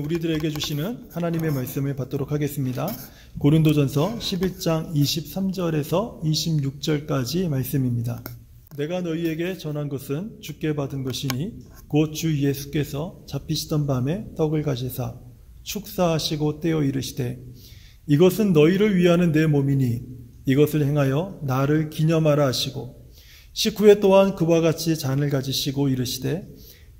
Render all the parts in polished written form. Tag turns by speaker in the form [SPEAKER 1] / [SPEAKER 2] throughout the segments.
[SPEAKER 1] 우리들에게 주시는 하나님의 말씀을 받도록 하겠습니다. 고린도전서 11장 23절에서 26절까지 말씀입니다. 내가 너희에게 전한 것은 주께 받은 것이니 곧 주 예수께서 잡히시던 밤에 떡을 가지사 축사하시고 떼어 이르시되 이것은 너희를 위하는 내 몸이니 이것을 행하여 나를 기념하라 하시고 식후에 또한 그와 같이 잔을 가지시고 이르시되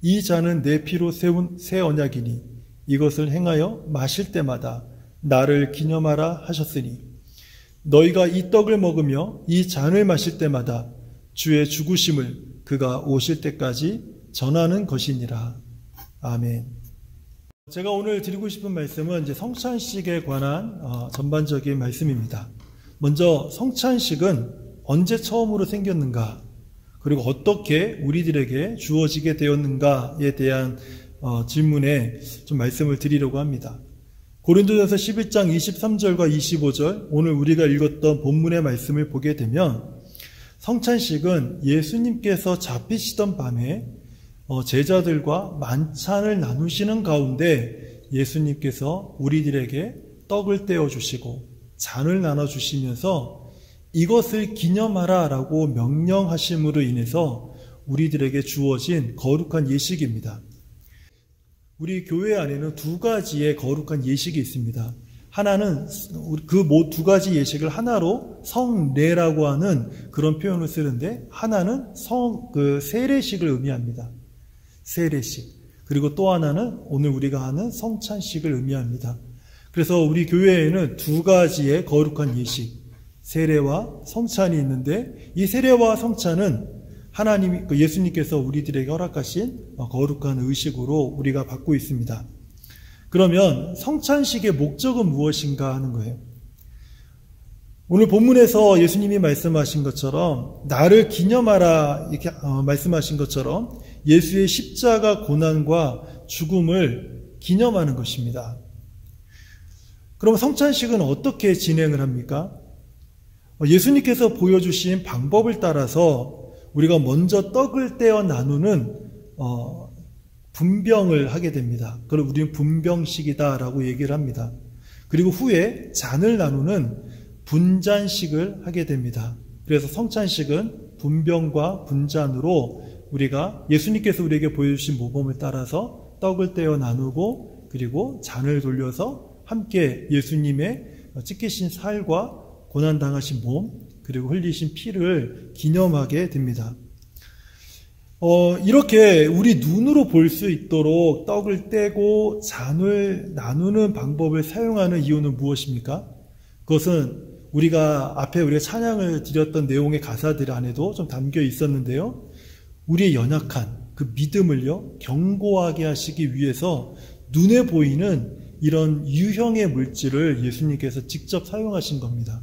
[SPEAKER 1] 이 잔은 내 피로 세운 새 언약이니 이것을 행하여 마실 때마다 나를 기념하라 하셨으니 너희가 이 떡을 먹으며 이 잔을 마실 때마다 주의 죽으심을 그가 오실 때까지 전하는 것이니라. 아멘. 제가 오늘 드리고 싶은 말씀은 이제 성찬식에 관한 전반적인 말씀입니다. 먼저 성찬식은 언제 처음으로 생겼는가, 그리고 어떻게 우리들에게 주어지게 되었는가에 대한 질문에 좀 말씀을 드리려고 합니다. 고린도전서 11장 23절과 25절, 오늘 우리가 읽었던 본문의 말씀을 보게 되면 성찬식은 예수님께서 잡히시던 밤에 제자들과 만찬을 나누시는 가운데 예수님께서 우리들에게 떡을 떼어주시고 잔을 나눠주시면서 이것을 기념하라 라고 명령하심으로 인해서 우리들에게 주어진 거룩한 예식입니다. 우리 교회 안에는 두 가지의 거룩한 예식이 있습니다. 하나는 그 두 가지 예식을 하나로 성례라고 하는 그런 표현을 쓰는데, 하나는 세례식을 의미합니다. 세례식. 그리고 또 하나는 오늘 우리가 하는 성찬식을 의미합니다. 그래서 우리 교회에는 두 가지의 거룩한 예식, 세례와 성찬이 있는데, 이 세례와 성찬은 예수님께서 우리들에게 허락하신 거룩한 의식으로 우리가 받고 있습니다. 그러면 성찬식의 목적은 무엇인가 하는 거예요. 오늘 본문에서 예수님이 말씀하신 것처럼 나를 기념하라 이렇게 말씀하신 것처럼 예수의 십자가 고난과 죽음을 기념하는 것입니다. 그럼 성찬식은 어떻게 진행을 합니까? 예수님께서 보여주신 방법을 따라서 우리가 먼저 떡을 떼어 나누는 분병을 하게 됩니다. 그걸 우리는 분병식이다라고 얘기를 합니다. 그리고 후에 잔을 나누는 분잔식을 하게 됩니다. 그래서 성찬식은 분병과 분잔으로 우리가 예수님께서 우리에게 보여주신 모범을 따라서 떡을 떼어 나누고 그리고 잔을 돌려서 함께 예수님의 찢기신 살과 고난당하신 몸 그리고 흘리신 피를 기념하게 됩니다. 이렇게 우리 눈으로 볼 수 있도록 떡을 떼고 잔을 나누는 방법을 사용하는 이유는 무엇입니까? 그것은 우리가 찬양을 드렸던 내용의 가사들 안에도 좀 담겨 있었는데요. 우리의 연약한 그 믿음을요, 견고하게 하시기 위해서 눈에 보이는 이런 유형의 물질을 예수님께서 직접 사용하신 겁니다.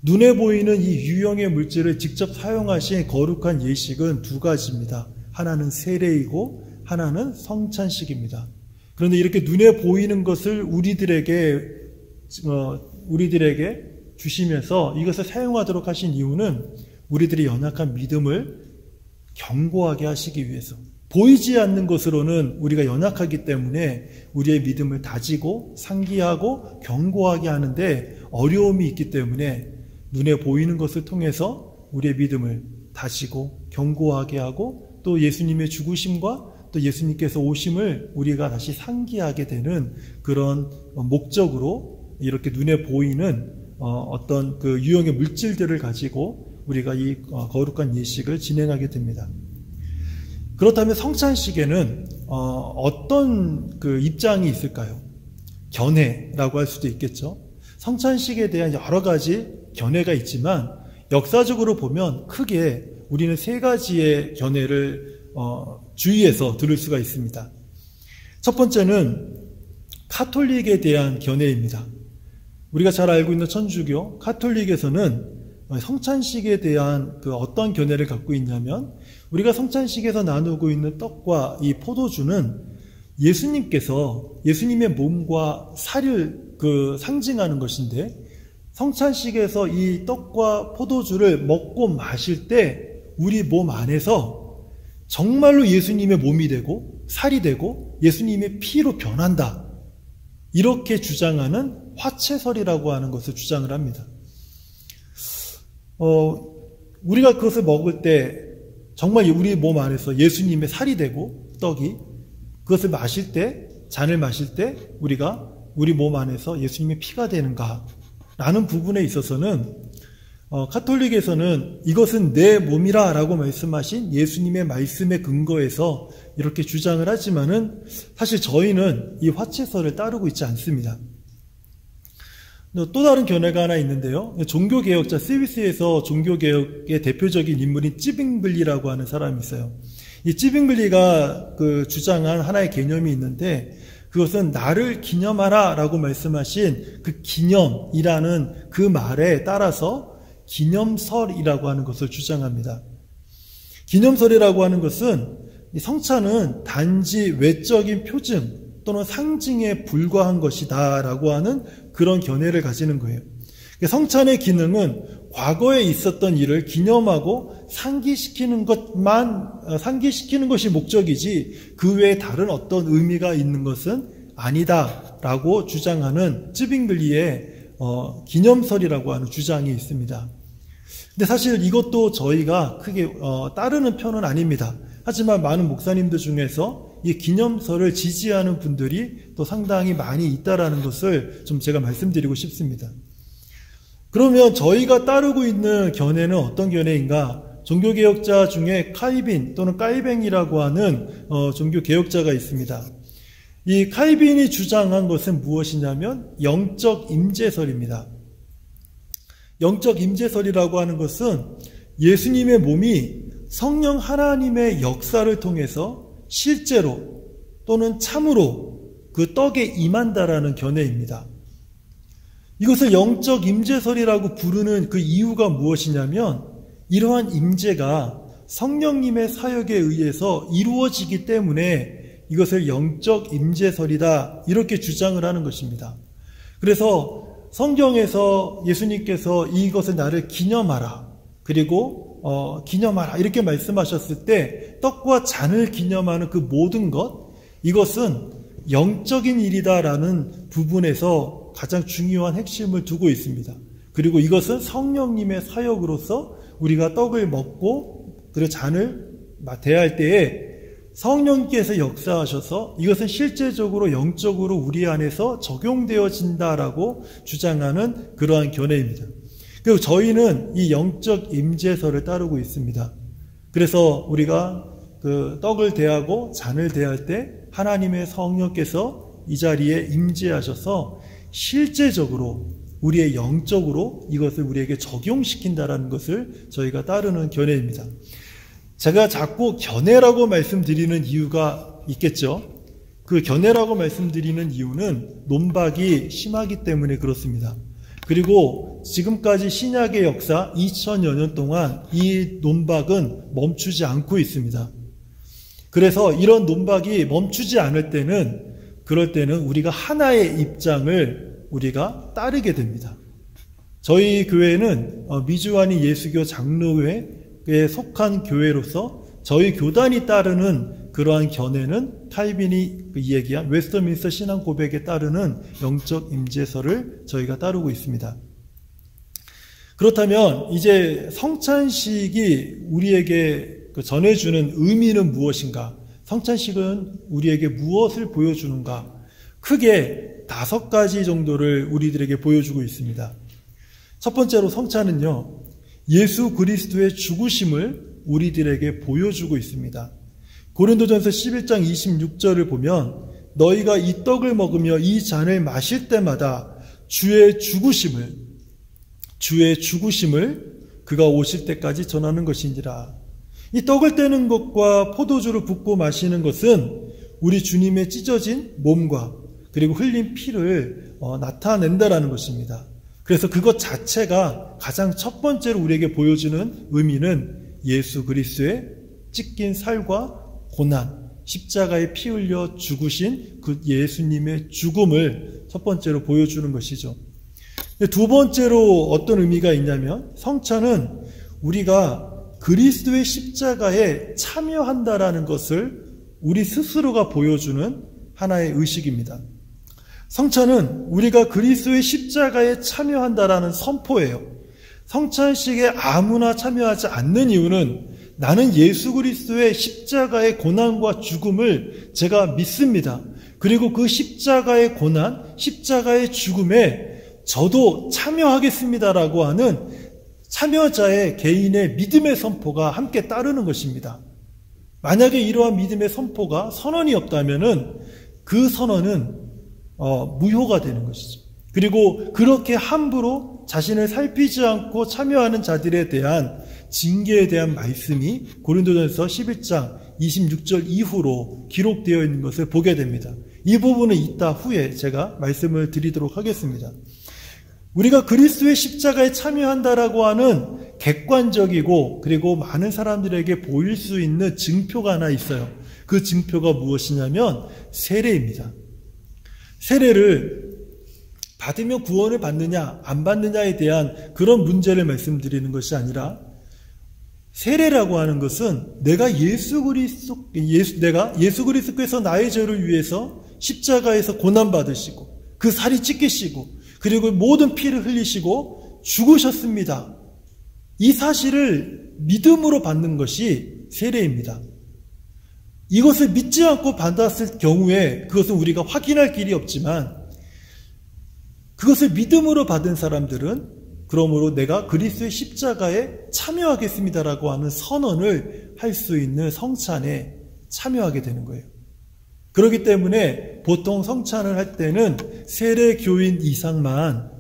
[SPEAKER 1] 눈에 보이는 이 유형의 물질을 직접 사용하신 거룩한 예식은 두 가지입니다. 하나는 세례이고 하나는 성찬식입니다. 그런데 이렇게 눈에 보이는 것을 우리들에게 주시면서 이것을 사용하도록 하신 이유는 우리들의 연약한 믿음을 견고하게 하시기 위해서, 보이지 않는 것으로는 우리가 연약하기 때문에 우리의 믿음을 다지고 상기하고 견고하게 하는데 어려움이 있기 때문에 눈에 보이는 것을 통해서 우리의 믿음을 다지고 견고하게 하고 또 예수님의 죽으심과 또 예수님께서 오심을 우리가 다시 상기하게 되는 그런 목적으로 이렇게 눈에 보이는 어떤 그 유형의 물질들을 가지고 우리가 이 거룩한 예식을 진행하게 됩니다. 그렇다면 성찬식에는 어떤 그 입장이 있을까요? 견해라고 할 수도 있겠죠. 성찬식에 대한 여러 가지 견해가 있지만 역사적으로 보면 크게 우리는 세 가지의 견해를 주의해서 들을 수가 있습니다. 첫 번째는 카톨릭에 대한 견해입니다. 우리가 잘 알고 있는 천주교 카톨릭에서는 성찬식에 대한 그 어떤 견해를 갖고 있냐면, 우리가 성찬식에서 나누고 있는 떡과 이 포도주는 예수님의 몸과 살을 상징하는 것인데, 성찬식에서 이 떡과 포도주를 먹고 마실 때 우리 몸 안에서 정말로 예수님의 몸이 되고 살이 되고 예수님의 피로 변한다 이렇게 주장하는 화채설이라고 하는 것을 주장을 합니다. 우리가 그것을 먹을 때 정말 우리 몸 안에서 예수님의 살이 되고 떡이 그것을 마실 때, 잔을 마실 때 우리가 우리 몸 안에서 예수님의 피가 되는가 라는 부분에 있어서는 카톨릭에서는 이것은 내 몸이라 라고 말씀하신 예수님의 말씀에 근거해서 이렇게 주장을 하지만은 사실 저희는 이 화채설을 따르고 있지 않습니다. 또 다른 견해가 하나 있는데요. 종교개혁자 스위스에서 종교개혁의 대표적인 인물인 찌빙글리라고 하는 사람이 있어요. 이 찌빙글리가 주장한 하나의 개념이 있는데 그것은 나를 기념하라 라고 말씀하신 그 기념이라는 그 말에 따라서 기념설이라고 하는 것을 주장합니다. 기념설이라고 하는 것은 성찬은 단지 외적인 표징 또는 상징에 불과한 것이다 라고 하는 그런 견해를 가지는 거예요. 성찬의 기능은 과거에 있었던 일을 기념하고 상기시키는 것이 목적이지 그 외에 다른 어떤 의미가 있는 것은 아니다 라고 주장하는 찌빙글리의 기념설이라고 하는 주장이 있습니다. 근데 사실 이것도 저희가 크게 따르는 편은 아닙니다. 하지만 많은 목사님들 중에서 이 기념설을 지지하는 분들이 또 상당히 많이 있다라는 것을 좀 제가 말씀드리고 싶습니다. 그러면 저희가 따르고 있는 견해는 어떤 견해인가? 종교개혁자 중에 카이빈 또는 까이뱅이라고 하는 종교개혁자가 있습니다. 이 카이빈이 주장한 것은 무엇이냐면 영적 임재설입니다. 영적 임재설이라고 하는 것은 예수님의 몸이 성령 하나님의 역사를 통해서 실제로 또는 참으로 그 떡에 임한다라는 견해입니다. 이것을 영적 임재설이라고 부르는 그 이유가 무엇이냐면 이러한 임재가 성령님의 사역에 의해서 이루어지기 때문에 이것을 영적 임재설이다 이렇게 주장을 하는 것입니다. 그래서 성경에서 예수님께서 이것을 나를 기념하라 그리고 기념하라 이렇게 말씀하셨을 때 떡과 잔을 기념하는 그 모든 것 이것은 영적인 일이다라는 부분에서 가장 중요한 핵심을 두고 있습니다. 그리고 이것은 성령님의 사역으로서 우리가 떡을 먹고 그리고 잔을 대할 때에 성령께서 역사하셔서 이것은 실제적으로 영적으로 우리 안에서 적용되어진다라고 주장하는 그러한 견해입니다. 그리고 저희는 이 영적 임재설을 따르고 있습니다. 그래서 우리가 그 떡을 대하고 잔을 대할 때 하나님의 성령께서 이 자리에 임재하셔서 실제적으로 우리의 영적으로 이것을 우리에게 적용시킨다라는 것을 저희가 따르는 견해입니다. 제가 자꾸 견해라고 말씀드리는 이유가 있겠죠. 그 견해라고 말씀드리는 이유는 논박이 심하기 때문에 그렇습니다. 그리고 지금까지 신약의 역사 2000여 년 동안 이 논박은 멈추지 않고 있습니다. 그래서 이런 논박이 멈추지 않을 때는 그럴 때는 우리가 하나의 입장을 우리가 따르게 됩니다. 저희 교회는 미주환이 예수교 장로회에 속한 교회로서 저희 교단이 따르는 그러한 견해는 칼빈이 이야기한 웨스터민스터 신앙 고백에 따르는 영적 임재설을 저희가 따르고 있습니다. 그렇다면 이제 성찬식이 우리에게 전해주는 의미는 무엇인가? 성찬식은 우리에게 무엇을 보여주는가? 크게 5가지 정도를 우리들에게 보여주고 있습니다. 첫 번째로 성찬은요, 예수 그리스도의 죽으심을 우리들에게 보여주고 있습니다. 고린도전서 11장 26절을 보면 너희가 이 떡을 먹으며 이 잔을 마실 때마다 주의 죽으심을 그가 오실 때까지 전하는 것이니라. 이 떡을 떼는 것과 포도주를 붓고 마시는 것은 우리 주님의 찢어진 몸과 그리고 흘린 피를 나타낸다라는 것입니다. 그래서 그것 자체가 가장 첫 번째로 우리에게 보여주는 의미는 예수 그리스도의 찢긴 살과 고난, 십자가에 피 흘려 죽으신 그 예수님의 죽음을 첫 번째로 보여주는 것이죠. 두 번째로 어떤 의미가 있냐면 성찬은 우리가 그리스도의 십자가에 참여한다라는 것을 우리 스스로가 보여주는 하나의 의식입니다. 성찬은 우리가 그리스도의 십자가에 참여한다라는 선포예요. 성찬식에 아무나 참여하지 않는 이유는 나는 예수 그리스도의 십자가의 고난과 죽음을 제가 믿습니다. 그리고 그 십자가의 고난, 십자가의 죽음에 저도 참여하겠습니다라고 하는 참여자의 개인의 믿음의 선포가 함께 따르는 것입니다. 만약에 이러한 믿음의 선포가 선언이 없다면은 그 선언은 무효가 되는 것이죠. 그리고 그렇게 함부로 자신을 살피지 않고 참여하는 자들에 대한 징계에 대한 말씀이 고린도전서 11장 26절 이후로 기록되어 있는 것을 보게 됩니다. 이 부분은 이따 후에 제가 말씀을 드리도록 하겠습니다. 우리가 그리스도의 십자가에 참여한다라고 하는 객관적이고 그리고 많은 사람들에게 보일 수 있는 증표가 하나 있어요. 그 증표가 무엇이냐면 세례입니다. 세례를 받으면 구원을 받느냐 안 받느냐에 대한 그런 문제를 말씀드리는 것이 아니라, 세례라고 하는 것은 내가 예수 그리스도께서 나의 죄를 위해서 십자가에서 고난받으시고 그 살이 찢기시고 그리고 모든 피를 흘리시고 죽으셨습니다. 이 사실을 믿음으로 받는 것이 세례입니다. 이것을 믿지 않고 받았을 경우에 그것은 우리가 확인할 길이 없지만, 그것을 믿음으로 받은 사람들은 그러므로 내가 그리스도의 십자가에 참여하겠습니다라고 하는 선언을 할 수 있는 성찬에 참여하게 되는 거예요. 그렇기 때문에 보통 성찬을 할 때는 세례 교인 이상만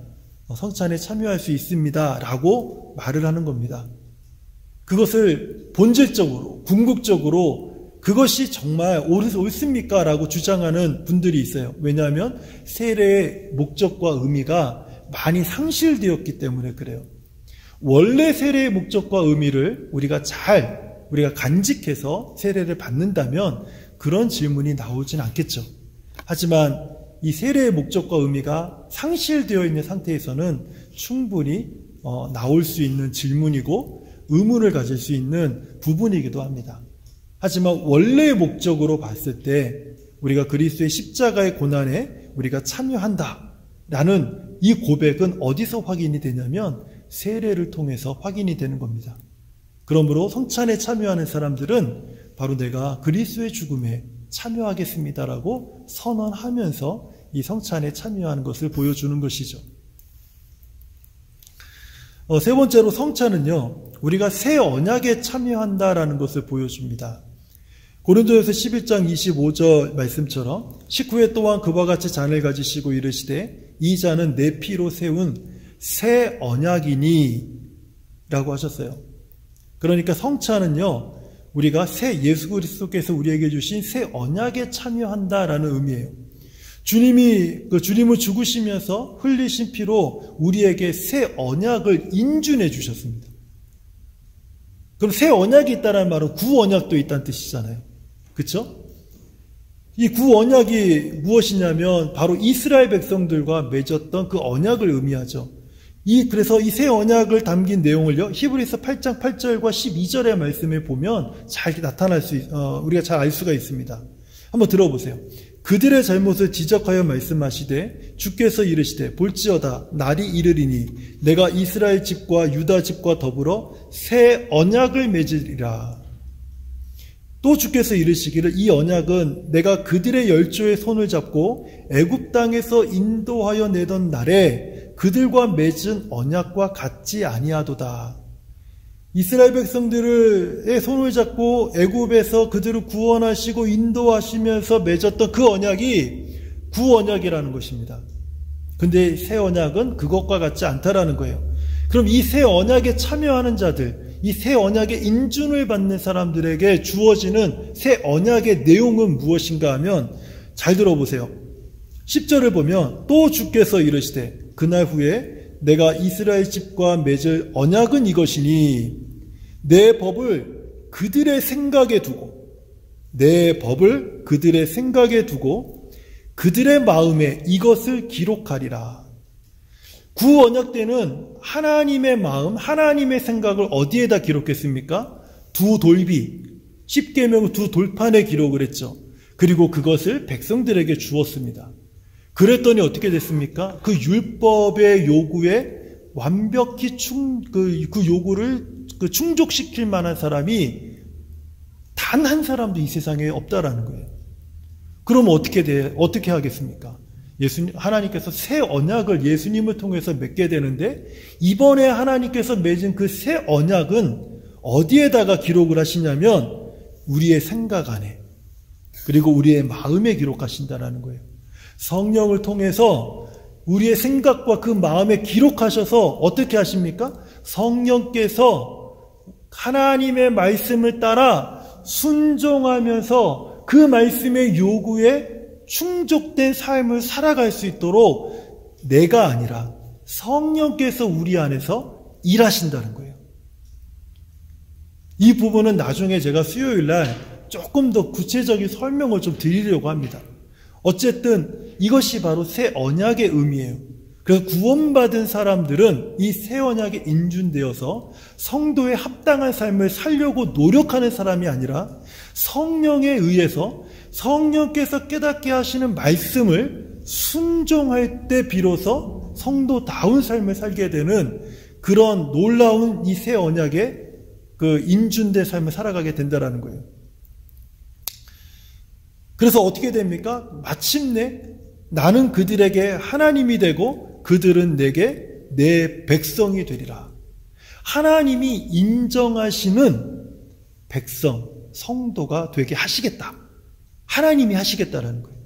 [SPEAKER 1] 성찬에 참여할 수 있습니다라고 말을 하는 겁니다. 그것을 본질적으로, 궁극적으로 그것이 정말 옳습니까? 라고 주장하는 분들이 있어요. 왜냐하면 세례의 목적과 의미가 많이 상실되었기 때문에 그래요. 원래 세례의 목적과 의미를 우리가 간직해서 세례를 받는다면 그런 질문이 나오진 않겠죠. 하지만 이 세례의 목적과 의미가 상실되어 있는 상태에서는 충분히 나올 수 있는 질문이고 의문을 가질 수 있는 부분이기도 합니다. 하지만 원래의 목적으로 봤을 때 우리가 그리스도의 십자가의 고난에 우리가 참여한다라는 이 고백은 어디서 확인이 되냐면 세례를 통해서 확인이 되는 겁니다. 그러므로 성찬에 참여하는 사람들은 바로 내가 그리스도의 죽음에 참여하겠습니다라고 선언하면서 이 성찬에 참여하는 것을 보여주는 것이죠. 세 번째로 성찬은요, 우리가 새 언약에 참여한다라는 것을 보여줍니다. 고린도전서 11장 25절 말씀처럼 식후에 또한 그와 같이 잔을 가지시고 이르시되 이 잔은 내 피로 세운 새 언약이니 라고 하셨어요. 그러니까 성찬은요, 우리가 예수 그리스도께서 우리에게 주신 새 언약에 참여한다라는 의미예요. 주님을 죽으시면서 흘리신 피로 우리에게 새 언약을 인준해 주셨습니다. 그럼 새 언약이 있다는 말은 구언약도 있다는 뜻이잖아요. 그렇죠? 이 구언약이 무엇이냐면 바로 이스라엘 백성들과 맺었던 그 언약을 의미하죠. 그래서 이 새 언약을 담긴 내용을요, 히브리서 8장 8절과 12절의 말씀에 보면 잘 우리가 잘 알 수가 있습니다. 한번 들어보세요. 그들의 잘못을 지적하여 말씀하시되 주께서 이르시되 볼지어다 날이 이르리니 내가 이스라엘 집과 유다 집과 더불어 새 언약을 맺으리라. 또 주께서 이르시기를 이 언약은 내가 그들의 열조의 손을 잡고 애굽 땅에서 인도하여 내던 날에 그들과 맺은 언약과 같지 아니하도다. 이스라엘 백성들의 손을 잡고 애굽에서 그들을 구원하시고 인도하시면서 맺었던 그 언약이 구언약이라는 것입니다. 근데 새 언약은 그것과 같지 않다라는 거예요. 그럼 이 새 언약에 참여하는 자들, 이 새 언약의 인준을 받는 사람들에게 주어지는 새 언약의 내용은 무엇인가 하면 잘 들어보세요. 10절을 보면 또 주께서 이르시되 그날 후에 내가 이스라엘 집과 맺을 언약은 이것이니 내 법을 그들의 생각에 두고 그들의 마음에 이것을 기록하리라. 구언약 때는 하나님의 마음, 하나님의 생각을 어디에다 기록했습니까? 두 돌비, 십계명 두 돌판에 기록을 했죠. 그리고 그것을 백성들에게 주었습니다. 그랬더니 어떻게 됐습니까? 그 율법의 요구에 완벽히 그 요구를 충족시킬 만한 사람이 단 한 사람도 이 세상에 없다라는 거예요. 그럼 어떻게 하겠습니까? 하나님께서 새 언약을 예수님을 통해서 맺게 되는데, 이번에 하나님께서 맺은 그 새 언약은 어디에다가 기록을 하시냐면 우리의 생각 안에, 그리고 우리의 마음에 기록하신다라는 거예요. 성령을 통해서 우리의 생각과 그 마음에 기록하셔서 어떻게 하십니까? 성령께서 하나님의 말씀을 따라 순종하면서 그 말씀의 요구에 충족된 삶을 살아갈 수 있도록 내가 아니라 성령께서 우리 안에서 일하신다는 거예요. 이 부분은 나중에 제가 수요일날 조금 더 구체적인 설명을 좀 드리려고 합니다. 어쨌든 이것이 바로 새 언약의 의미예요. 그래서 구원받은 사람들은 이 새 언약에 인준되어서 성도의 합당한 삶을 살려고 노력하는 사람이 아니라 성령에 의해서 성령께서 깨닫게 하시는 말씀을 순종할 때 비로소 성도다운 삶을 살게 되는 그런 놀라운 이 새 언약의 그 인준된 삶을 살아가게 된다는 거예요. 그래서 어떻게 됩니까? 마침내 나는 그들에게 하나님이 되고 그들은 내게 내 백성이 되리라. 하나님이 인정하시는 백성, 성도가 되게 하시겠다. 하나님이 하시겠다라는 거예요.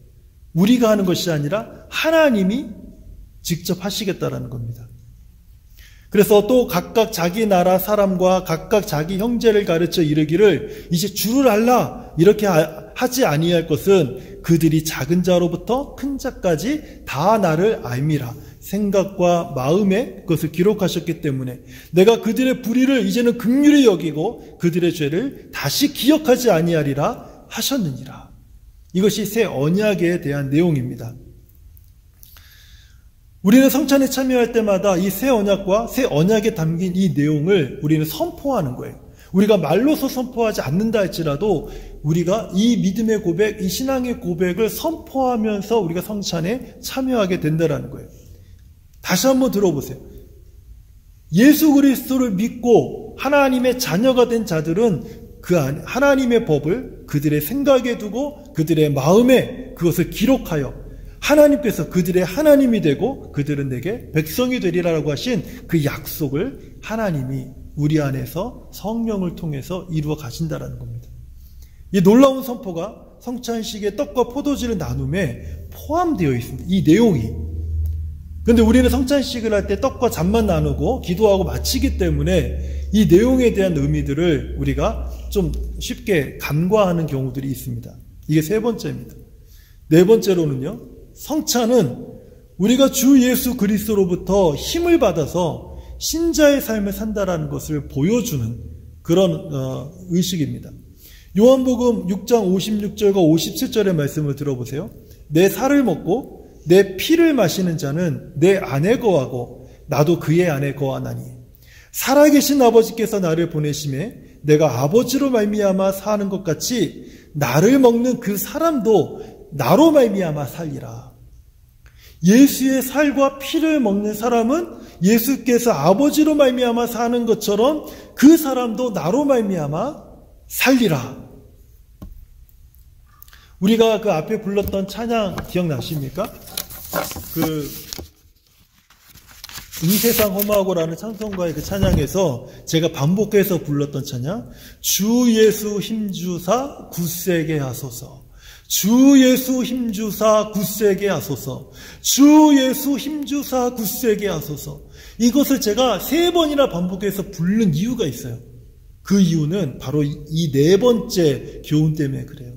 [SPEAKER 1] 우리가 하는 것이 아니라 하나님이 직접 하시겠다라는 겁니다. 그래서 또 각각 자기 나라 사람과 각각 자기 형제를 가르쳐 이르기를 이제 주를 알라 이렇게 하지 아니할 것은 그들이 작은 자로부터 큰 자까지 다 나를 알미라. 생각과 마음에 그것을 기록하셨기 때문에 내가 그들의 불의를 이제는 긍휼히 여기고 그들의 죄를 다시 기억하지 아니하리라 하셨느니라. 이것이 새 언약에 대한 내용입니다. 우리는 성찬에 참여할 때마다 이 새 언약과 새 언약에 담긴 이 내용을 우리는 선포하는 거예요. 우리가 말로서 선포하지 않는다 할지라도 우리가 이 믿음의 고백, 이 신앙의 고백을 선포하면서 우리가 성찬에 참여하게 된다는 거예요. 다시 한번 들어보세요. 예수 그리스도를 믿고 하나님의 자녀가 된 자들은 그 안에 하나님의 법을 그들의 생각에 두고 그들의 마음에 그것을 기록하여 하나님께서 그들의 하나님이 되고 그들은 내게 백성이 되리라고 하신 그 약속을 하나님이 우리 안에서 성령을 통해서 이루어 가신다라는 겁니다. 이 놀라운 선포가 성찬식의 떡과 포도주를 나눔에 포함되어 있습니다. 이 내용이. 그런데 우리는 성찬식을 할 때 떡과 잔만 나누고 기도하고 마치기 때문에 이 내용에 대한 의미들을 우리가 좀 쉽게 간과하는 경우들이 있습니다. 이게 세 번째입니다. 네 번째로는요, 성찬은 우리가 주 예수 그리스도로부터 힘을 받아서 신자의 삶을 산다라는 것을 보여주는 그런 의식입니다. 요한복음 6장 56절과 57절의 말씀을 들어보세요. 내 살을 먹고 내 피를 마시는 자는 내 안에 거하고 나도 그의 안에 거하나니 살아계신 아버지께서 나를 보내심에 내가 아버지로 말미암아 사는 것 같이 나를 먹는 그 사람도 나로 말미암아 살리라. 예수의 살과 피를 먹는 사람은 예수께서 아버지로 말미암아 사는 것처럼 그 사람도 나로 말미암아 살리라. 우리가 그 앞에 불렀던 찬양 기억나십니까? 이 세상 험하고라는 찬송가의 그 찬양에서 제가 반복해서 불렀던 찬양, 주 예수 힘주사 굳세게 하소서. 주 예수 힘주사 굳세게 하소서. 주 예수 힘주사 굳세게 하소서. 이것을 제가 3번이나 반복해서 부른 이유가 있어요. 그 이유는 바로 이 네 번째 교훈 때문에 그래요.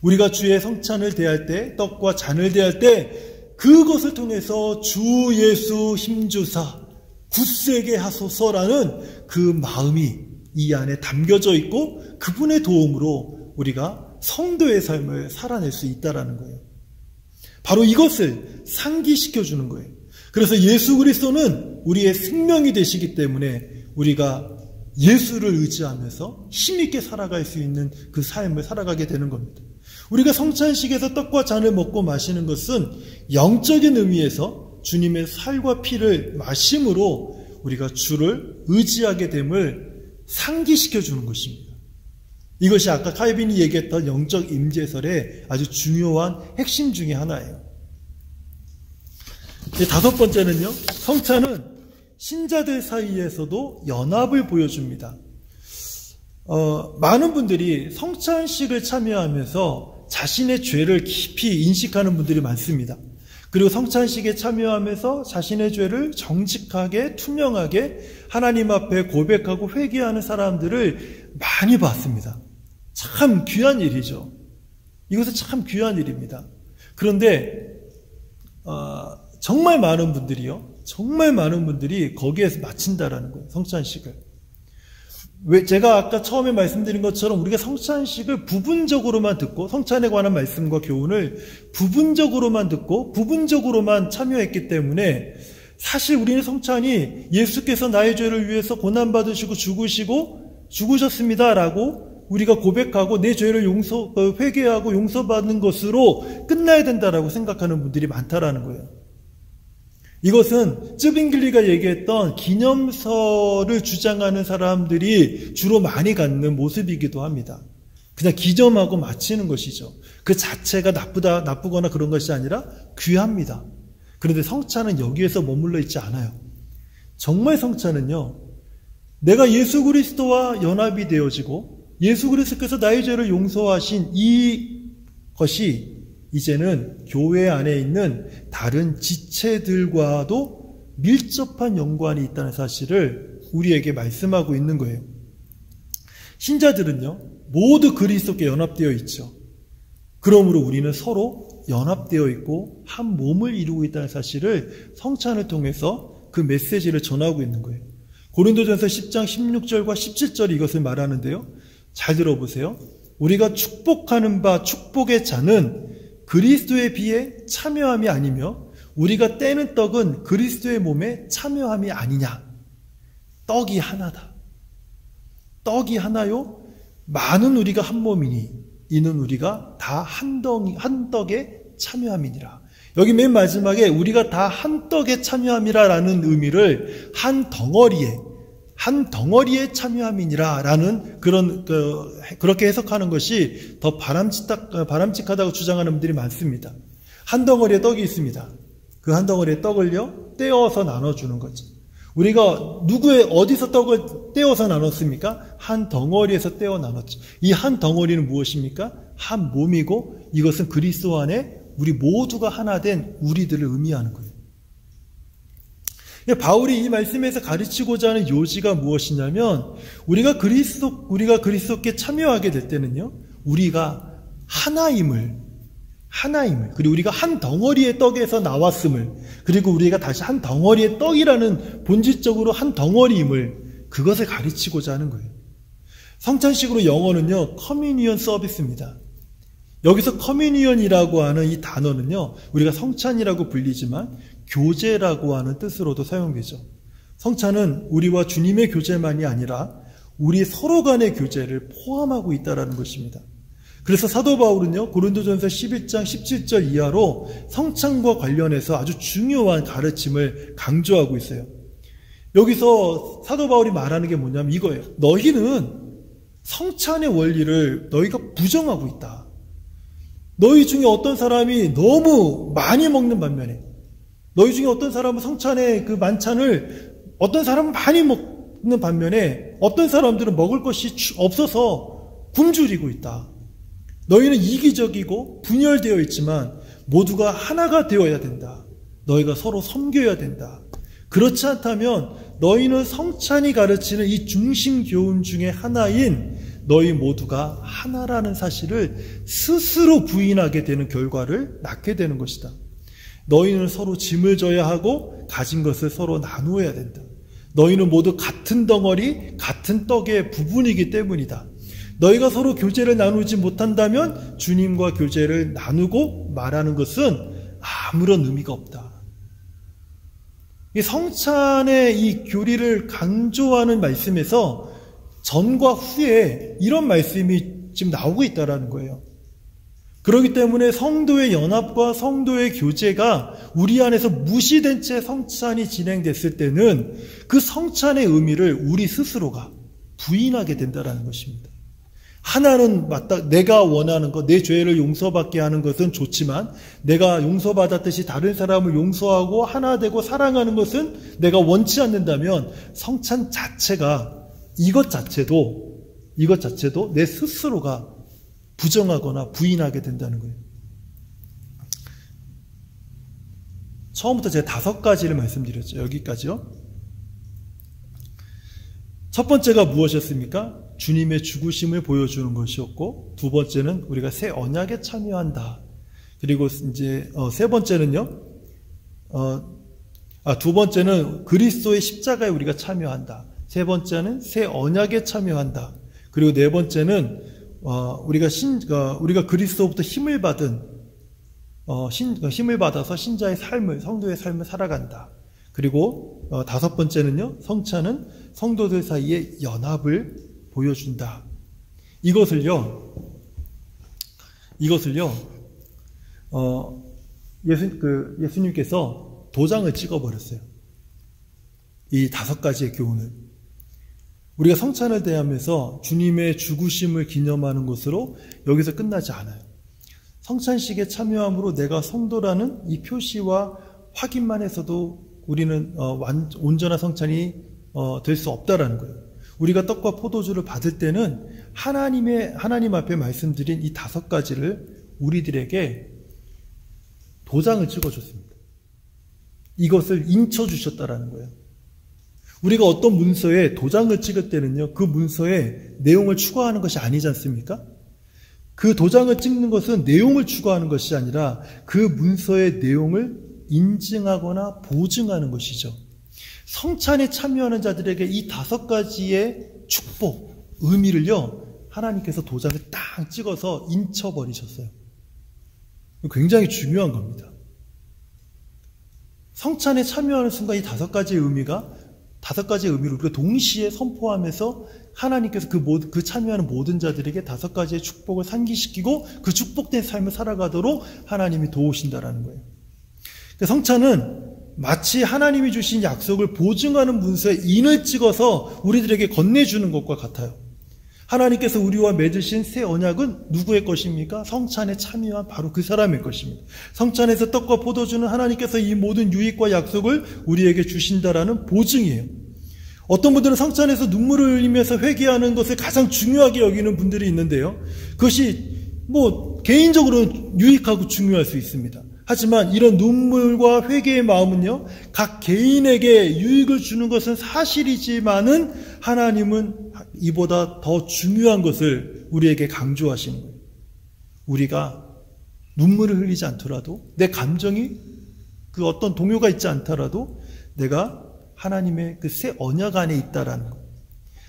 [SPEAKER 1] 우리가 주의 성찬을 대할 때, 떡과 잔을 대할 때 그것을 통해서 주 예수 힘주사 굳세게 하소서라는 그 마음이 이 안에 담겨져 있고 그분의 도움으로 우리가 성도의 삶을 살아낼 수 있다는 거예요. 바로 이것을 상기시켜주는 거예요. 그래서 예수 그리스도는 우리의 생명이 되시기 때문에 우리가 예수를 의지하면서 힘있게 살아갈 수 있는 그 삶을 살아가게 되는 겁니다. 우리가 성찬식에서 떡과 잔을 먹고 마시는 것은 영적인 의미에서 주님의 살과 피를 마심으로 우리가 주를 의지하게 됨을 상기시켜 주는 것입니다. 이것이 아까 칼빈이 얘기했던 영적 임재설의 아주 중요한 핵심 중에 하나예요. 다섯 번째는요, 성찬은 신자들 사이에서도 연합을 보여줍니다. 많은 분들이 성찬식을 참여하면서 자신의 죄를 깊이 인식하는 분들이 많습니다. 그리고 성찬식에 참여하면서 자신의 죄를 정직하게, 투명하게 하나님 앞에 고백하고 회개하는 사람들을 많이 봤습니다. 참 귀한 일이죠. 이것은 참 귀한 일입니다. 그런데 정말 많은 분들이 거기에서 마친다라는 거예요. 성찬식을. 왜 제가 아까 처음에 말씀드린 것처럼 우리가 성찬식을 부분적으로만 듣고, 성찬에 관한 말씀과 교훈을 부분적으로만 듣고 부분적으로만 참여했기 때문에 사실 우리는 성찬이 예수께서 나의 죄를 위해서 고난받으시고 죽으셨습니다라고 우리가 고백하고 내 죄를 회개하고 용서받는 것으로 끝나야 된다라고 생각하는 분들이 많다라는 거예요. 이것은 쯔빙글리가 얘기했던 기념서를 주장하는 사람들이 주로 많이 갖는 모습이기도 합니다. 그냥 기념하고 마치는 것이죠. 그 자체가 나쁘거나 그런 것이 아니라 귀합니다. 그런데 성찬은 여기에서 머물러 있지 않아요. 정말 성찬은요, 내가 예수 그리스도와 연합이 되어지고 예수 그리스도께서 나의 죄를 용서하신 이것이 이제는 교회 안에 있는 다른 지체들과도 밀접한 연관이 있다는 사실을 우리에게 말씀하고 있는 거예요. 신자들은요, 모두 그리스도께 연합되어 있죠. 그러므로 우리는 서로 연합되어 있고 한 몸을 이루고 있다는 사실을 성찬을 통해서 그 메시지를 전하고 있는 거예요. 고린도전서 10장 16절과 17절이 이것을 말하는데요. 잘 들어보세요. 우리가 축복하는 바 축복의 잔은 그리스도의 비에 참여함이 아니며 우리가 떼는 떡은 그리스도의 몸에 참여함이 아니냐. 떡이 하나다. 떡이 하나요? 많은 우리가 한 몸이니 이는 우리가 다 한 떡에 참여함이니라. 여기 맨 마지막에 우리가 다 한 떡에 참여함이라라는 의미를 한 덩어리에 참여함이니라 라는 그렇게 해석하는 것이 더 바람직하다고 주장하는 분들이 많습니다. 한 덩어리에 떡이 있습니다. 그 한 덩어리의 떡을요, 떼어서 나눠주는 거죠. 우리가 어디서 떡을 떼어서 나눴습니까? 한 덩어리에서 떼어 나눴죠. 이 한 덩어리는 무엇입니까? 한 몸이고 이것은 그리스도 안에 우리 모두가 하나 된 우리들을 의미하는 거예요. 바울이 이 말씀에서 가르치고자 하는 요지가 무엇이냐면 우리가 그리스도께 참여하게 될 때는요, 우리가 하나임을 그리고 우리가 한 덩어리의 떡에서 나왔음을, 그리고 우리가 다시 한 덩어리의 떡이라는 본질적으로 한 덩어리임을, 그것을 가르치고자 하는 거예요. 성찬식으로 영어는요, 커뮤니언 서비스입니다. 여기서 커뮤니언이라고 하는 이 단어는요, 우리가 성찬이라고 불리지만 교제라고 하는 뜻으로도 사용되죠. 성찬은 우리와 주님의 교제만이 아니라 우리 서로 간의 교제를 포함하고 있다는 것입니다. 그래서 사도 바울은요, 고린도전서 11장 17절 이하로 성찬과 관련해서 아주 중요한 가르침을 강조하고 있어요. 여기서 사도 바울이 말하는 게 뭐냐면 이거예요. 너희는 성찬의 원리를 너희가 부정하고 있다. 너희 중에 어떤 사람이 너무 많이 먹는 반면에, 너희 중에 어떤 사람은 성찬의 그 만찬을 어떤 사람은 많이 먹는 반면에 어떤 사람들은 먹을 것이 없어서 굶주리고 있다. 너희는 이기적이고 분열되어 있지만 모두가 하나가 되어야 된다. 너희가 서로 섬겨야 된다. 그렇지 않다면 너희는 성찬이 가르치는 이 중심 교훈 중에 하나인 너희 모두가 하나라는 사실을 스스로 부인하게 되는 결과를 낳게 되는 것이다. 너희는 서로 짐을 져야 하고 가진 것을 서로 나누어야 된다. 너희는 모두 같은 덩어리, 같은 떡의 부분이기 때문이다. 너희가 서로 교제를 나누지 못한다면 주님과 교제를 나누고 말하는 것은 아무런 의미가 없다. 이 성찬의 이 교리를 강조하는 말씀에서 전과 후에 이런 말씀이 지금 나오고 있다는 거예요. 그렇기 때문에 성도의 연합과 성도의 교제가 우리 안에서 무시된 채 성찬이 진행됐을 때는 그 성찬의 의미를 우리 스스로가 부인하게 된다는 것입니다. 하나는 맞다. 내가 원하는 것, 내 죄를 용서받게 하는 것은 좋지만 내가 용서받았듯이 다른 사람을 용서하고 하나 되고 사랑하는 것은 내가 원치 않는다면 성찬 자체가 이것 자체도 내 스스로가 부정하거나 부인하게 된다는 거예요. 처음부터 제가 5가지를 말씀드렸죠. 여기까지요. 첫 번째가 무엇이었습니까? 주님의 죽으심을 보여주는 것이었고, 두 번째는 우리가 새 언약에 참여한다. 그리고 이제 세 번째는요. 두 번째는 그리스도의 십자가에 우리가 참여한다. 세 번째는 새 언약에 참여한다. 그리고 네 번째는 우리가 그리스도부터 힘을 받아서 신자의 삶을, 성도의 삶을 살아간다. 그리고 5번째는요. 성찬은 성도들 사이의 연합을 보여준다. 이것을요. 예수님께서 도장을 찍어버렸어요. 이 5가지의 교훈을. 우리가 성찬을 대하면서 주님의 죽으심을 기념하는 것으로 여기서 끝나지 않아요. 성찬식에 참여함으로 내가 성도라는 이 표시와 확인만 해서도 우리는 온전한 성찬이 될 수 없다라는 거예요. 우리가 떡과 포도주를 받을 때는 하나님 앞에 말씀드린 이 5가지를 우리들에게 도장을 찍어줬습니다. 이것을 인쳐주셨다라는 거예요. 우리가 어떤 문서에 도장을 찍을 때는요, 그 문서에 내용을 추가하는 것이 아니지 않습니까? 그 도장을 찍는 것은 내용을 추가하는 것이 아니라 그 문서의 내용을 인증하거나 보증하는 것이죠. 성찬에 참여하는 자들에게 이 5가지의 축복, 의미를요, 하나님께서 도장을 딱 찍어서 인쳐버리셨어요. 굉장히 중요한 겁니다. 성찬에 참여하는 순간 이 5가지의 의미를 우리가 동시에 선포하면서 하나님께서 그 참여하는 모든 자들에게 5가지의 축복을 상기시키고 그 축복된 삶을 살아가도록 하나님이 도우신다라는 거예요. 성찬은 마치 하나님이 주신 약속을 보증하는 문서에 인을 찍어서 우리들에게 건네주는 것과 같아요. 하나님께서 우리와 맺으신 새 언약은 누구의 것입니까? 성찬에 참여한 바로 그 사람의 것입니다. 성찬에서 떡과 포도주는 하나님께서 이 모든 유익과 약속을 우리에게 주신다라는 보증이에요. 어떤 분들은 성찬에서 눈물을 흘리면서 회개하는 것을 가장 중요하게 여기는 분들이 있는데요. 그것이 개인적으로 유익하고 중요할 수 있습니다. 하지만 이런 눈물과 회개의 마음은요, 각 개인에게 유익을 주는 것은 사실이지만은 하나님은 이보다 더 중요한 것을 우리에게 강조하시는 거예요. 우리가 눈물을 흘리지 않더라도, 내 감정이 그 어떤 동요가 있지 않더라도 내가 하나님의 그 새 언약 안에 있다라는 것,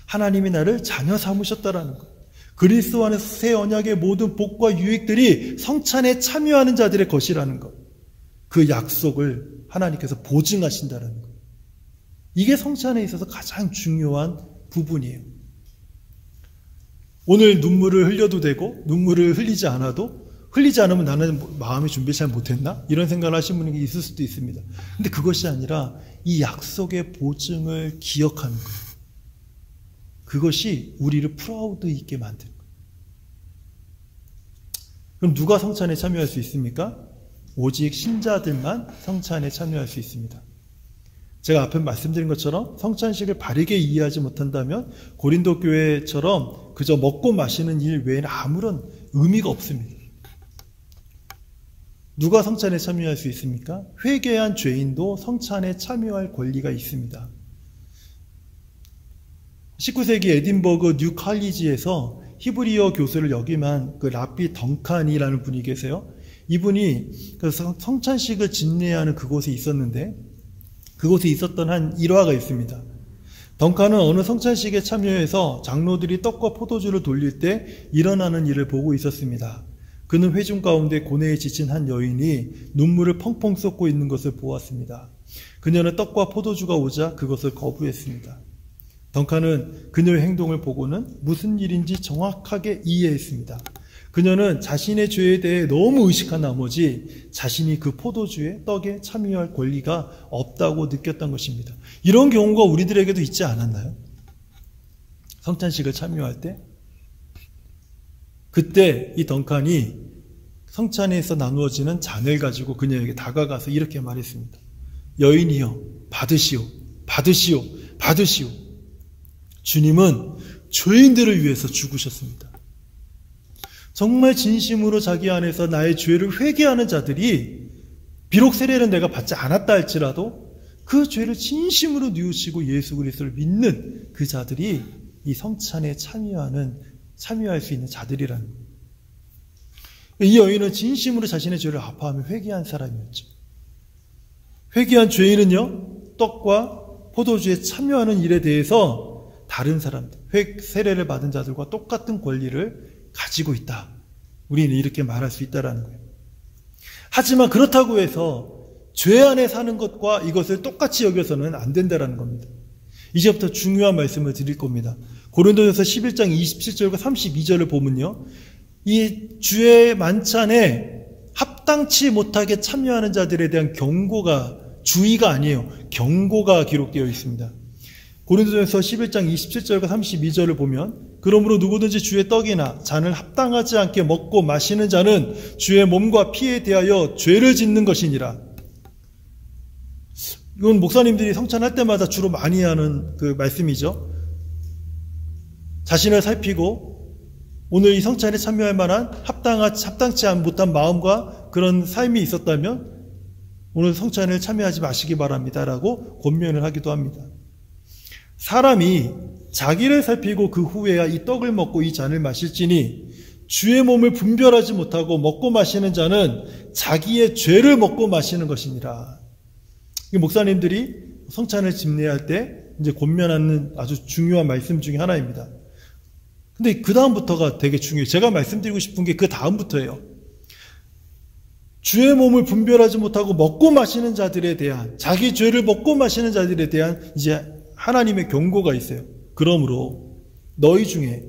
[SPEAKER 1] 하나님이 나를 자녀 삼으셨다라는 것, 그리스도 안에서 새 언약의 모든 복과 유익들이 성찬에 참여하는 자들의 것이라는 것, 그 약속을 하나님께서 보증하신다는 것, 이게 성찬에 있어서 가장 중요한 부분이에요. 오늘 눈물을 흘려도 되고 눈물을 흘리지 않으면 나는 마음의 준비 잘 못했나? 이런 생각을 하시는 분이 있을 수도 있습니다. 근데 그것이 아니라 이 약속의 보증을 기억하는 거예요. 그것이 우리를 프라우드 있게 만드는 거예요. 그럼 누가 성찬에 참여할 수 있습니까? 오직 신자들만 성찬에 참여할 수 있습니다. 제가 앞에 말씀드린 것처럼 성찬식을 바르게 이해하지 못한다면 고린도 교회처럼 그저 먹고 마시는 일 외에는 아무런 의미가 없습니다. 누가 성찬에 참여할 수 있습니까? 회개한 죄인도 성찬에 참여할 권리가 있습니다. 19세기 에딘버그 뉴 칼리지에서 히브리어 교수를 역임한 그 라비 덩칸이라는 분이 계세요. 이분이 그 성찬식을 진례하는 그곳에 있었는데, 그곳에 있었던 한 일화가 있습니다. 덩칸은 어느 성찬식에 참여해서 장로들이 떡과 포도주를 돌릴 때 일어나는 일을 보고 있었습니다. 그는 회중 가운데 고뇌에 지친 한 여인이 눈물을 펑펑 쏟고 있는 것을 보았습니다. 그녀는 떡과 포도주가 오자 그것을 거부했습니다. 덩칸은 그녀의 행동을 보고는 무슨 일인지 정확하게 이해했습니다. 그녀는 자신의 죄에 대해 너무 의식한 나머지 자신이 그 포도주의 떡에 참여할 권리가 없다고 느꼈던 것입니다. 이런 경우가 우리들에게도 있지 않았나요? 성찬식을 참여할 때? 그때 이 덩칸이 성찬에서 나누어지는 잔을 가지고 그녀에게 다가가서 이렇게 말했습니다. 여인이여, 받으시오, 받으시오, 받으시오. 주님은 죄인들을 위해서 죽으셨습니다. 정말 진심으로 자기 안에서 나의 죄를 회개하는 자들이 비록 세례는 내가 받지 않았다 할지라도 그 죄를 진심으로 뉘우치고 예수 그리스도를 믿는 그 자들이 이 성찬에 참여할 수 있는 자들이라는 거예요. 이 여인은 진심으로 자신의 죄를 아파하며 회개한 사람이었죠. 회개한 죄인은요, 떡과 포도주에 참여하는 일에 대해서 다른 사람들, 세례를 받은 자들과 똑같은 권리를 가지고 있다. 우리는 이렇게 말할 수 있다라는 거예요. 하지만 그렇다고 해서 죄 안에 사는 것과 이것을 똑같이 여겨서는 안 된다라는 겁니다. 이제부터 중요한 말씀을 드릴 겁니다. 고린도전서 11장 27절과 32절을 보면요, 이 주의 만찬에 합당치 못하게 참여하는 자들에 대한 경고가, 주의가 아니에요, 경고가 기록되어 있습니다. 고린도전서 11장 27절과 32절을 보면, 그러므로 누구든지 주의 떡이나 잔을 합당하지 않게 먹고 마시는 자는 주의 몸과 피에 대하여 죄를 짓는 것이니라. 이건 목사님들이 성찬할 때마다 주로 많이 하는 그 말씀이죠. 자신을 살피고 오늘 이 성찬에 참여할 만한 합당치 못한 마음과 그런 삶이 있었다면 오늘 성찬을 참여하지 마시기 바랍니다라고 권면을 하기도 합니다. 사람이 자기를 살피고 그 후에야 이 떡을 먹고 이 잔을 마실지니 주의 몸을 분별하지 못하고 먹고 마시는 자는 자기의 죄를 먹고 마시는 것이니라. 목사님들이 성찬을 집례할 때 이제 권면하는 아주 중요한 말씀 중에 하나입니다. 근데 그 다음부터가 되게 중요해요. 제가 말씀드리고 싶은 게 그 다음부터예요. 주의 몸을 분별하지 못하고 먹고 마시는 자들에 대한, 자기 죄를 먹고 마시는 자들에 대한 이제 하나님의 경고가 있어요. 그러므로 너희 중에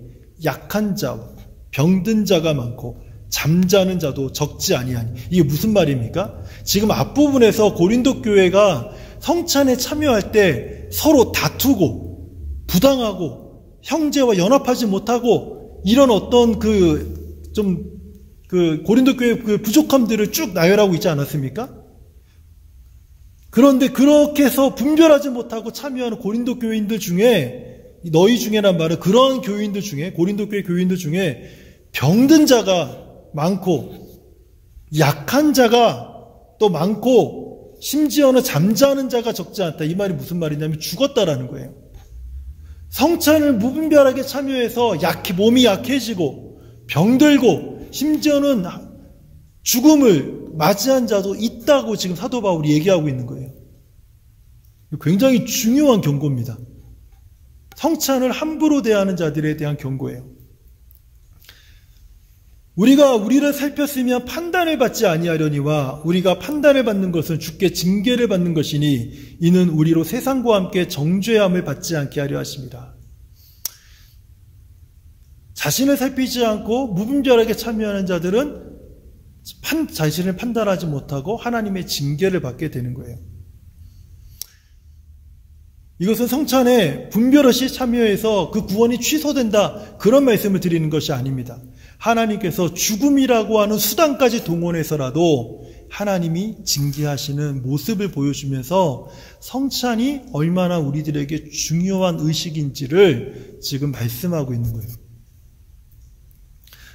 [SPEAKER 1] 약한 자와 병든 자가 많고 잠자는 자도 적지 아니하니. 이게 무슨 말입니까? 지금 앞부분에서 고린도 교회가 성찬에 참여할 때 서로 다투고 부당하고 형제와 연합하지 못하고 이런 어떤 고린도 교회의 그 부족함들을 쭉 나열하고 있지 않았습니까? 그런데 그렇게 해서 분별하지 못하고 참여하는 고린도 교인들 중에, 너희 중에란 말은 그러한 교인들 중에, 고린도 교회 교인들 중에 병든 자가 많고 약한 자가 또 많고 심지어는 잠자는 자가 적지 않다. 이 말이 무슨 말이냐면 죽었다라는 거예요. 성찬을 무분별하게 참여해서 몸이 약해지고 병들고 심지어는 죽음을 맞이한 자도 있다고 지금 사도 바울이 얘기하고 있는 거예요. 굉장히 중요한 경고입니다. 성찬을 함부로 대하는 자들에 대한 경고예요. 우리가 우리를 살폈으면 판단을 받지 아니하려니와 우리가 판단을 받는 것은 주께 징계를 받는 것이니 이는 우리로 세상과 함께 정죄함을 받지 않게 하려 하심이라. 자신을 살피지 않고 무분별하게 참여하는 자들은 자신을 판단하지 못하고 하나님의 징계를 받게 되는 거예요. 이것은 성찬에 분별 없이 참여해서 그 구원이 취소된다, 그런 말씀을 드리는 것이 아닙니다. 하나님께서 죽음이라고 하는 수단까지 동원해서라도 하나님이 징계하시는 모습을 보여주면서 성찬이 얼마나 우리들에게 중요한 의식인지를 지금 말씀하고 있는 거예요.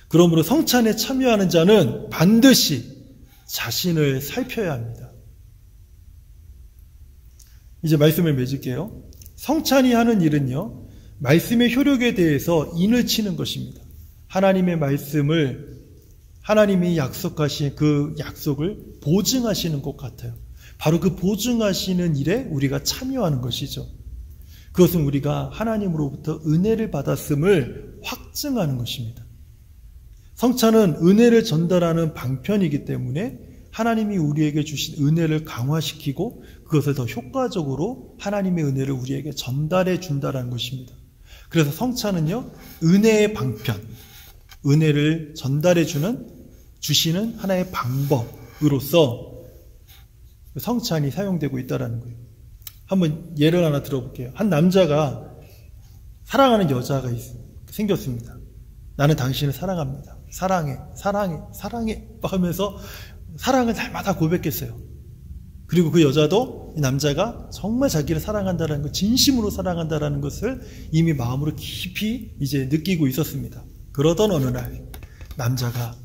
[SPEAKER 1] 그러므로 성찬에 참여하는 자는 반드시 자신을 살펴야 합니다. 이제 말씀을 맺을게요. 성찬이 하는 일은요, 말씀의 효력에 대해서 인을 치는 것입니다. 하나님의 말씀을, 하나님이 약속하신 그 약속을 보증하시는 것 같아요. 바로 그 보증하시는 일에 우리가 참여하는 것이죠. 그것은 우리가 하나님으로부터 은혜를 받았음을 확증하는 것입니다. 성찬은 은혜를 전달하는 방편이기 때문에 하나님이 우리에게 주신 은혜를 강화시키고 그것을 더 효과적으로 하나님의 은혜를 우리에게 전달해 준다는 것입니다. 그래서 성찬은요, 은혜의 방편, 은혜를 주시는 하나의 방법으로서 성찬이 사용되고 있다는 거예요. 한번 예를 하나 들어볼게요. 한 남자가 사랑하는 여자가 생겼습니다. 나는 당신을 사랑합니다. 사랑해, 사랑해, 사랑해 하면서 사랑을 날마다 고백했어요. 그리고 그 여자도 이 남자가 정말 자기를 사랑한다는 것, 진심으로 사랑한다는 것을 이미 마음으로 깊이 이제 느끼고 있었습니다. 그러던 어느 날 남자가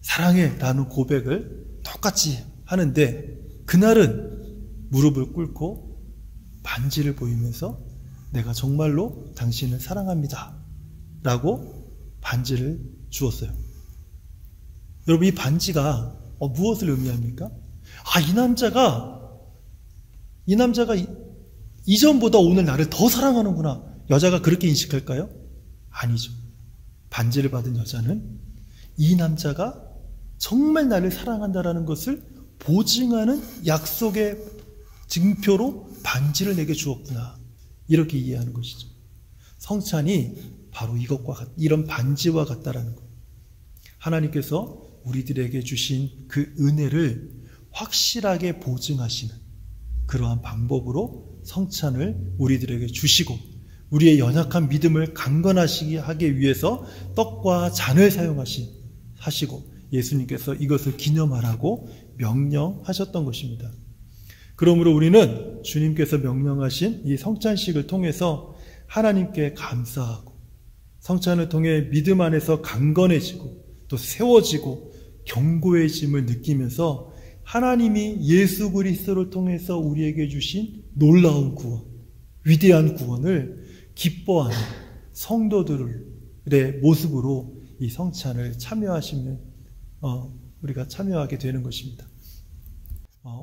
[SPEAKER 1] 사랑해 라는 고백을 똑같이 하는데, 그날은 무릎을 꿇고 반지를 보이면서 내가 정말로 당신을 사랑합니다 라고 반지를 주었어요. 여러분, 이 반지가 무엇을 의미합니까? 이 남자가 이전보다 오늘 나를 더 사랑하는구나, 여자가 그렇게 인식할까요? 아니죠. 반지를 받은 여자는 이 남자가 정말 나를 사랑한다라는 것을 보증하는 약속의 증표로 반지를 내게 주었구나, 이렇게 이해하는 것이죠. 성찬이 바로 이런 반지와 같다라는 거예요. 하나님께서 우리들에게 주신 그 은혜를 확실하게 보증하시는 그러한 방법으로 성찬을 우리들에게 주시고, 우리의 연약한 믿음을 강건하게 위해서 떡과 잔을 사용하시고 예수님께서 이것을 기념하라고 명령하셨던 것입니다. 그러므로 우리는 주님께서 명령하신 이 성찬식을 통해서 하나님께 감사하고, 성찬을 통해 믿음 안에서 강건해지고 또 세워지고 견고해짐을 느끼면서 하나님이 예수 그리스도를 통해서 우리에게 주신 놀라운 구원, 위대한 구원을 기뻐하는 성도들의 모습으로 이 성찬을 우리가 참여하게 되는 것입니다.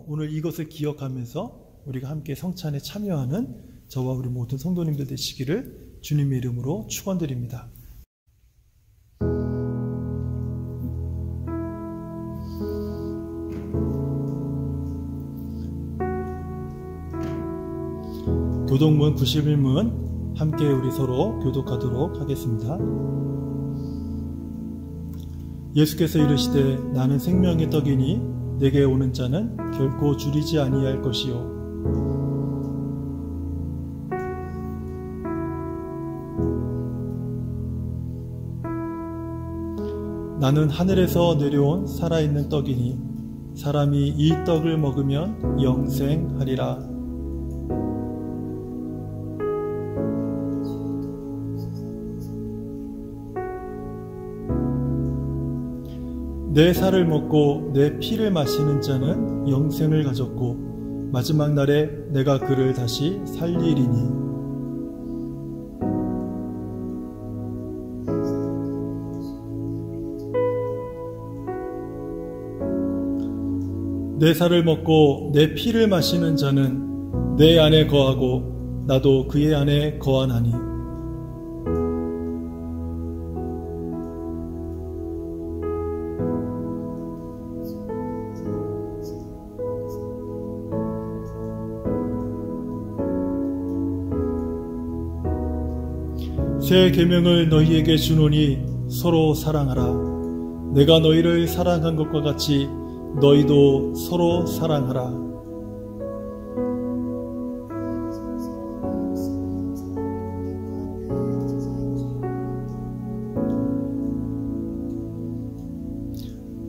[SPEAKER 1] 오늘 이것을 기억하면서 우리가 함께 성찬에 참여하는 저와 우리 모든 성도님들 되시기를 주님의 이름으로 축원드립니다. 교독문 91문 함께 우리 서로 교독하도록 하겠습니다. 예수께서 이르시되 나는 생명의 떡이니 내게 오는 자는 결코 줄이지 아니할 것이요 나는 하늘에서 내려온 살아있는 떡이니 사람이 이 떡을 먹으면 영생하리라. 내 살을 먹고 내 피를 마시는 자는 영생을 가졌고 마지막 날에 내가 그를 다시 살리리니. 내 살을 먹고 내 피를 마시는 자는 내 안에 거하고 나도 그의 안에 거하나니. 새 계명을 너희에게 주노니 서로 사랑하라. 내가 너희를 사랑한 것과 같이 너희도 서로 사랑하라.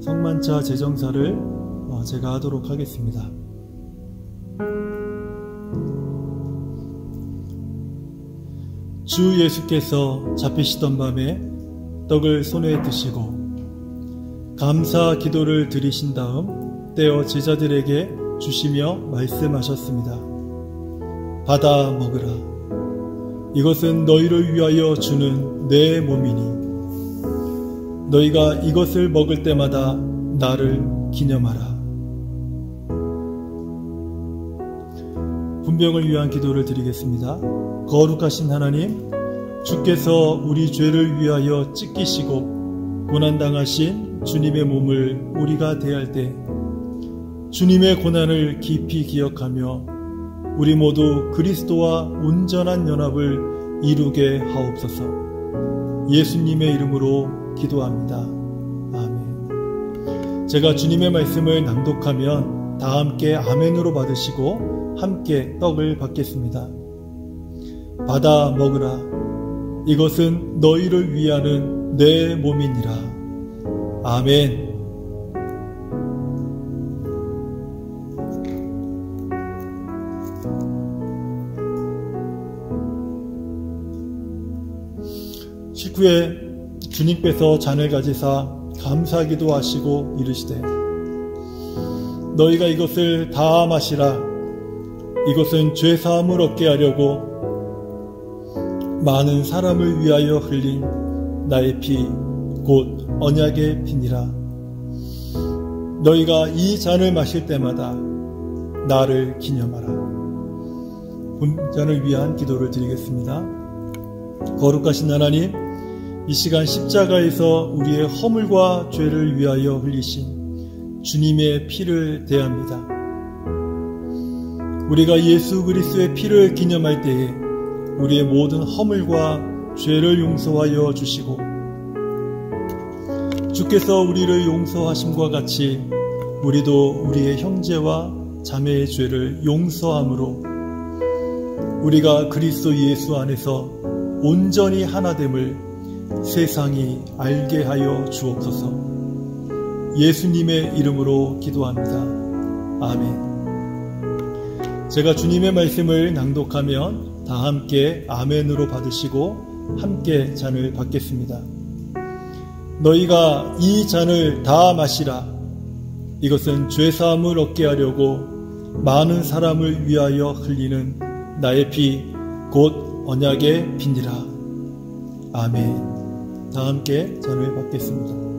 [SPEAKER 1] 성만차 제정사를 제가 하도록 하겠습니다. 주 예수께서 잡히시던 밤에 떡을 손에 드시고 감사 기도를 드리신 다음 떼어 제자들에게 주시며 말씀하셨습니다. 받아 먹으라. 이것은 너희를 위하여 주는 내 몸이니 너희가 이것을 먹을 때마다 나를 기념하라. 분병을 위한 기도를 드리겠습니다. 거룩하신 하나님, 주께서 우리 죄를 위하여 찢기시고 고난당하신 주님의 몸을 우리가 대할 때 주님의 고난을 깊이 기억하며 우리 모두 그리스도와 온전한 연합을 이루게 하옵소서. 예수님의 이름으로 기도합니다. 아멘. 제가 주님의 말씀을 낭독하면 다 함께 아멘으로 받으시고 함께 떡을 받겠습니다. 받아 먹으라. 이것은 너희를 위하는 내 몸이니라. 아멘. 식후에 주님께서 잔을 가지사 감사기도 하시고 이르시되 너희가 이것을 다 마시라. 이것은 죄사함을 얻게 하려고 많은 사람을 위하여 흘린 나의 피 곧 언약의 피니라. 너희가 이 잔을 마실 때마다 나를 기념하라. 본잔을 위한 기도를 드리겠습니다. 거룩하신 하나님, 이 시간 십자가에서 우리의 허물과 죄를 위하여 흘리신 주님의 피를 대합니다. 우리가 예수 그리스도의 피를 기념할 때에 우리의 모든 허물과 죄를 용서하여 주시고 주께서 우리를 용서하심과 같이 우리도 우리의 형제와 자매의 죄를 용서함으로 우리가 그리스도 예수 안에서 온전히 하나됨을 세상이 알게 하여 주옵소서. 예수님의 이름으로 기도합니다. 아멘. 제가 주님의 말씀을 낭독하면 다 함께 아멘으로 받으시고 함께 잔을 받겠습니다. 너희가 이 잔을 다 마시라. 이것은 죄사함을 얻게 하려고 많은 사람을 위하여 흘리는 나의 피 곧 언약의 피니라. 아멘. 다 함께 잔을 받겠습니다.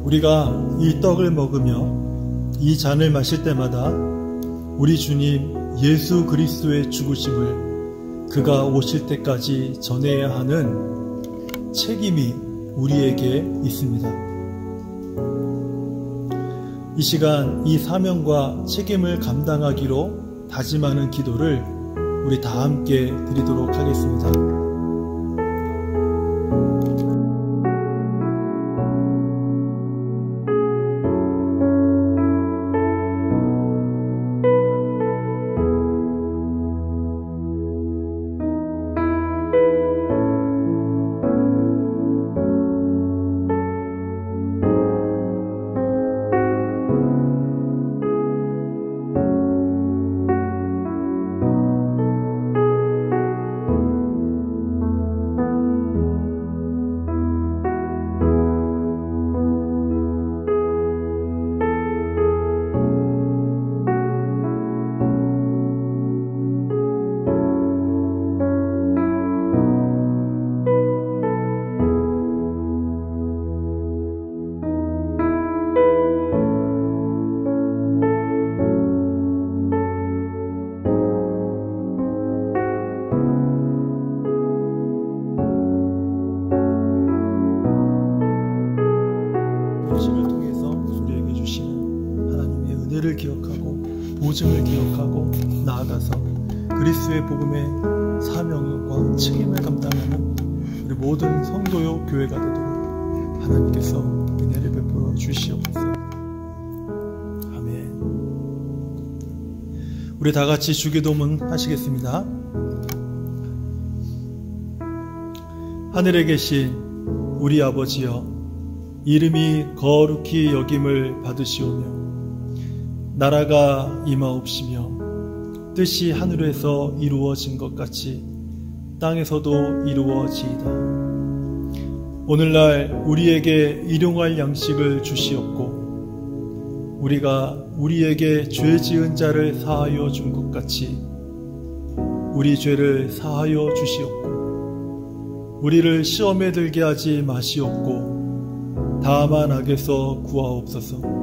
[SPEAKER 1] 우리가 이 떡을 먹으며 이 잔을 마실 때마다 우리 주님 예수 그리스도의 죽으심을 그가 오실 때까지 전해야 하는 책임이 우리에게 있습니다. 이 시간 이 사명과 책임을 감당하기로 다짐하는 기도를 우리 다 함께 드리도록 하겠습니다. 은혜를 기억하고 보증을 기억하고 나아가서 그리스도의 복음의 사명과 책임을 감당하는 우리 모든 성도요 교회가 되도록 하나님께서 은혜를 베풀어 주시옵소서. 아멘. 우리 다 같이 주기도문 하시겠습니다. 하늘에 계신 우리 아버지여, 이름이 거룩히 여김을 받으시오며 나라가 임하옵시며 뜻이 하늘에서 이루어진 것 같이 땅에서도 이루어지이다. 오늘날 우리에게 일용할 양식을 주시옵고 우리가 우리에게 죄 지은 자를 사하여 준 것 같이 우리 죄를 사하여 주시옵고 우리를 시험에 들게 하지 마시옵고 다만 악에서 구하옵소서.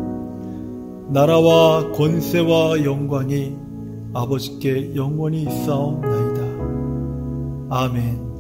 [SPEAKER 1] 나라와 권세와 영광이 아버지께 영원히 있사옵나이다. 아멘.